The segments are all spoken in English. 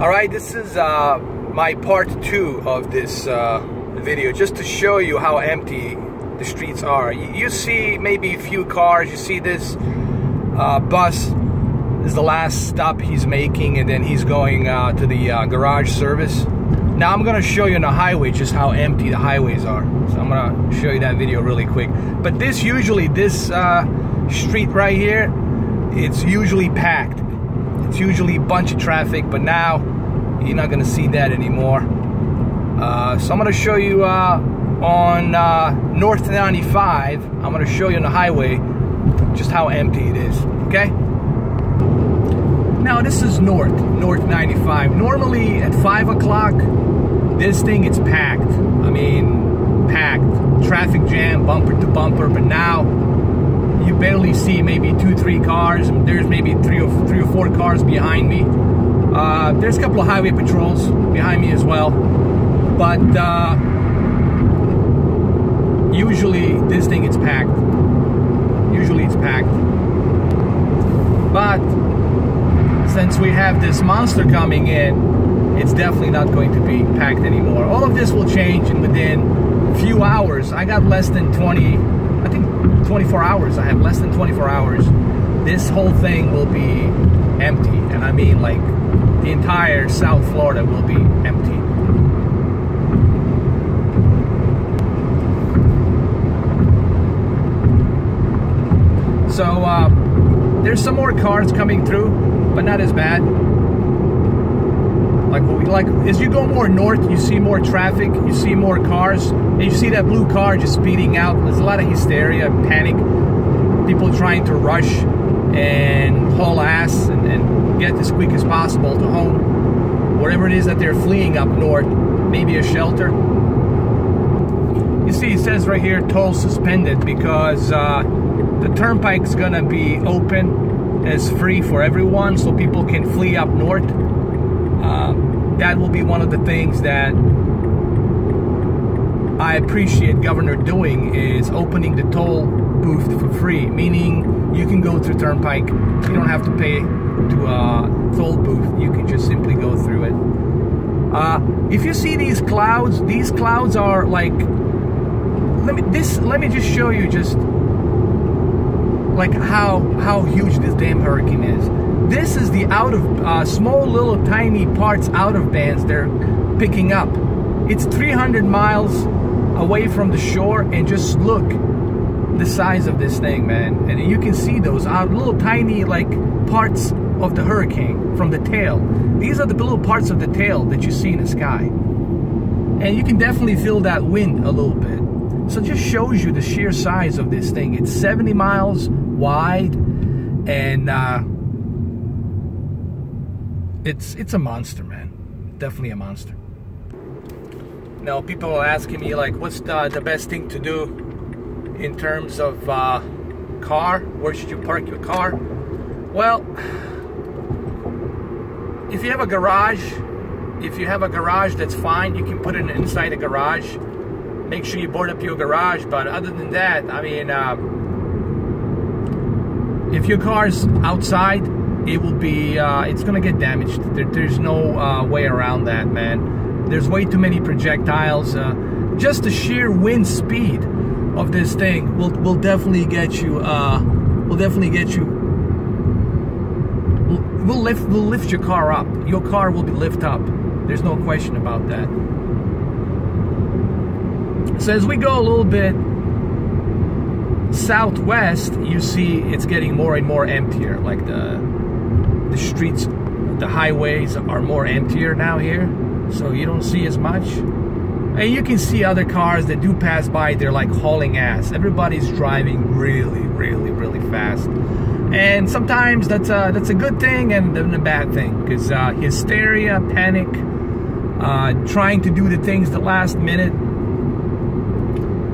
Alright, this is my part 2 of this video, just to show you how empty the streets are. You see maybe a few cars, you see this bus. This is the last stop he's making, and then he's going to the garage service. Now I'm going to show you on the highway just how empty the highways are. So I'm going to show you that video really quick. But this street right here, it's usually packed. It's usually a bunch of traffic, but now you're not going to see that anymore. So I'm going to show you on North 95. I'm going to show you on the highway just how empty it is. Okay? Now this is North 95. Normally at 5 o'clock, this thing is packed. I mean, packed. Traffic jam, bumper to bumper. But now you barely see maybe 2-3 cars. There's maybe three or four cars behind me. There's a couple of highway patrols behind me as well. But usually this thing is packed. Usually it's packed. But since we have this monster coming in, it's definitely not going to be packed anymore. All of this will change within a few hours. I got less than 24 hours. I have less than 24 hours. This whole thing will be empty. And I mean, like, the entire South Florida will be empty. So, there's some more cars coming through, but not as bad. Like as you go more north, you see more traffic, you see more cars, and you see that blue car just speeding out. There's a lot of hysteria, panic, people trying to rush and haul ass and get as quick as possible to home, wherever it is that they're fleeing up north, maybe a shelter. You see, it says right here, toll suspended, because the turnpike's gonna be open as free for everyone, so people can flee up north. That will be one of the things that I appreciate Governor doing, is opening the toll booth for free, meaning you can go through turnpike, you don't have to pay to a toll booth, you can just simply go through it. If you see these clouds are like, let me just show you just like how huge this damn hurricane is. This is the small little tiny parts out of bands they're picking up. It's 300 miles away from the shore, and just look the size of this thing, man. And you can see those little tiny like parts of the hurricane from the tail. These are the little parts of the tail that you see in the sky. And you can definitely feel that wind a little bit. So it just shows you the sheer size of this thing. It's 70 miles wide, and it's a monster, man. Definitely a monster. Now people are asking me, like, what's the best thing to do in terms of car? Where should you park your car? Well, if you have a garage, that's fine. You can put it inside a garage. Make sure you board up your garage. But other than that, I mean, if your car's outside, it will be, it's gonna get damaged. There's no way around that, man. There's way too many projectiles. Just the sheer wind speed of this thing will definitely get you. Will lift your car up. Your car will be lifted up. There's no question about that. So as we go a little bit southwest, you see it's getting more and more emptier. Like the streets, the highways are more emptier now here, so you don't see as much. And you can see other cars that do pass by. They're like hauling ass. Everybody's driving really fast, and sometimes that's a good thing and a bad thing, because hysteria, panic, trying to do the things the last minute.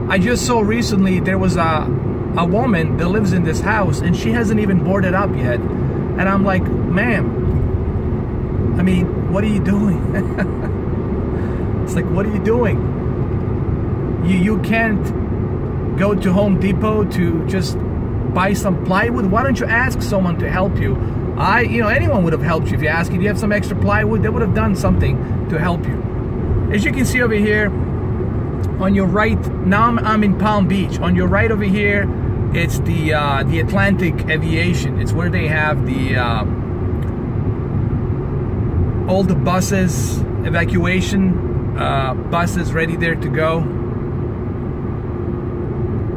I just saw recently there was a woman that lives in this house, and she hasn't even boarded up yet. And I'm like, ma'am, I mean, what are you doing? It's like, what are you doing? You can't go to Home Depot to just buy some plywood? Why don't you ask someone to help you Anyone would have helped you. If you ask, do you have some extra plywood? They would have done something to help you. As you can see over here, on your right, now I'm in Palm Beach. On your right over here, it's the Atlantic Aviation. It's where they have all the buses, evacuation buses ready there to go.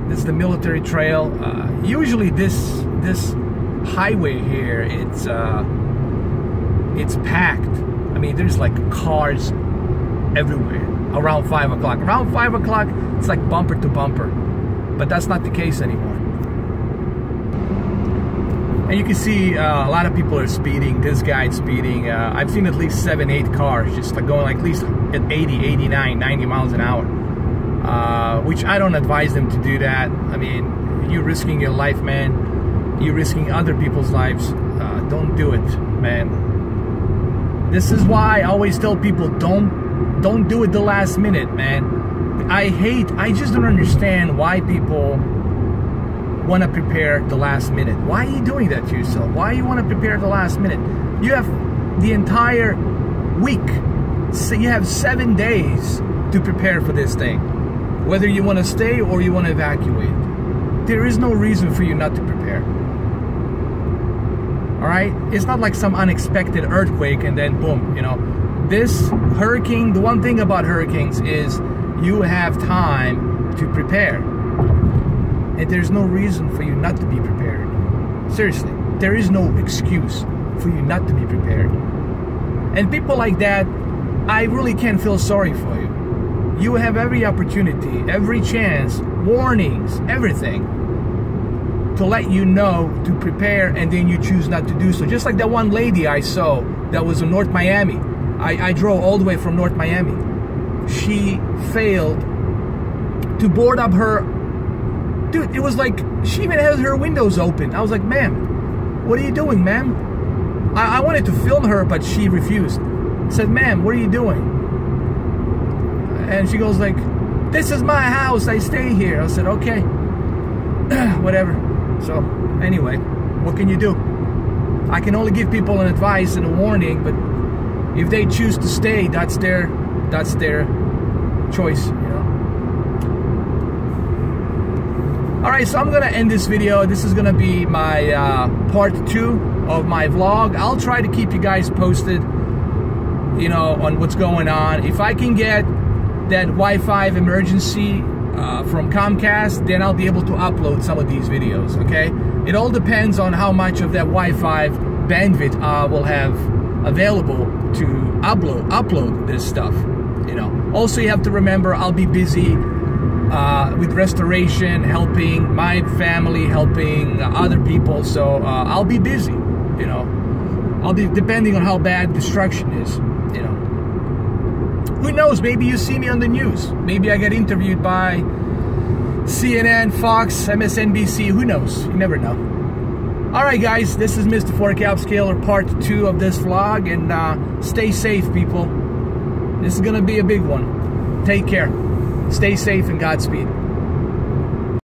This is the military trail. Usually this highway here, it's packed. I mean, there's like cars everywhere around 5 o'clock. Around 5 o'clock, it's like bumper to bumper, but that's not the case anymore. And you can see a lot of people are speeding. This guy's speeding. I've seen at least 7, 8 cars just like going like at least at 80, 89, 90 miles an hour, which I don't advise them to do that. I mean, you're risking your life, man. You're risking other people's lives. Don't do it, man. This is why I always tell people, don't do it the last minute, man. I just don't understand why people want to prepare the last minute. Why are you doing that to yourself? Why you want to prepare the last minute? You have the entire week. So you have 7 days to prepare for this thing. Whether you want to stay or you want to evacuate. There is no reason for you not to prepare. Alright? It's not like some unexpected earthquake and then boom, This hurricane, the one thing about hurricanes is you have time to prepare. And there's no reason for you not to be prepared. Seriously, there is no excuse for you not to be prepared. And people like that, I really can't feel sorry for you. You have every opportunity, every chance, warnings, everything to let you know to prepare, and then you choose not to do so. Just like that one lady I saw that was in North Miami. I drove all the way from North Miami. She failed to board up her... Dude, it was like, she even has her windows open. I was like, ma'am, what are you doing, ma'am? I wanted to film her, but she refused. I said, ma'am, what are you doing? And she goes like, this is my house, I stay here. I said, okay, whatever. So, anyway, what can you do? I can only give people an advice and a warning, but if they choose to stay, that's their choice, Alright, so I'm gonna end this video. This is gonna be my part 2 of my vlog. I'll try to keep you guys posted, on what's going on. If I can get that Wi-Fi emergency from Comcast, then I'll be able to upload some of these videos, okay? It all depends on how much of that Wi-Fi bandwidth I will have available to upload this stuff, Also, you have to remember, I'll be busy with restoration, helping my family, helping other people, so I'll be busy, I'll be, depending on how bad destruction is, Who knows, maybe you see me on the news. Maybe I get interviewed by CNN, Fox, MSNBC, who knows? You never know. Alright guys, this is Mr. 4K Upscaler, part 2 of this vlog, and stay safe, people. This is gonna be a big one. Take care. Stay safe and Godspeed.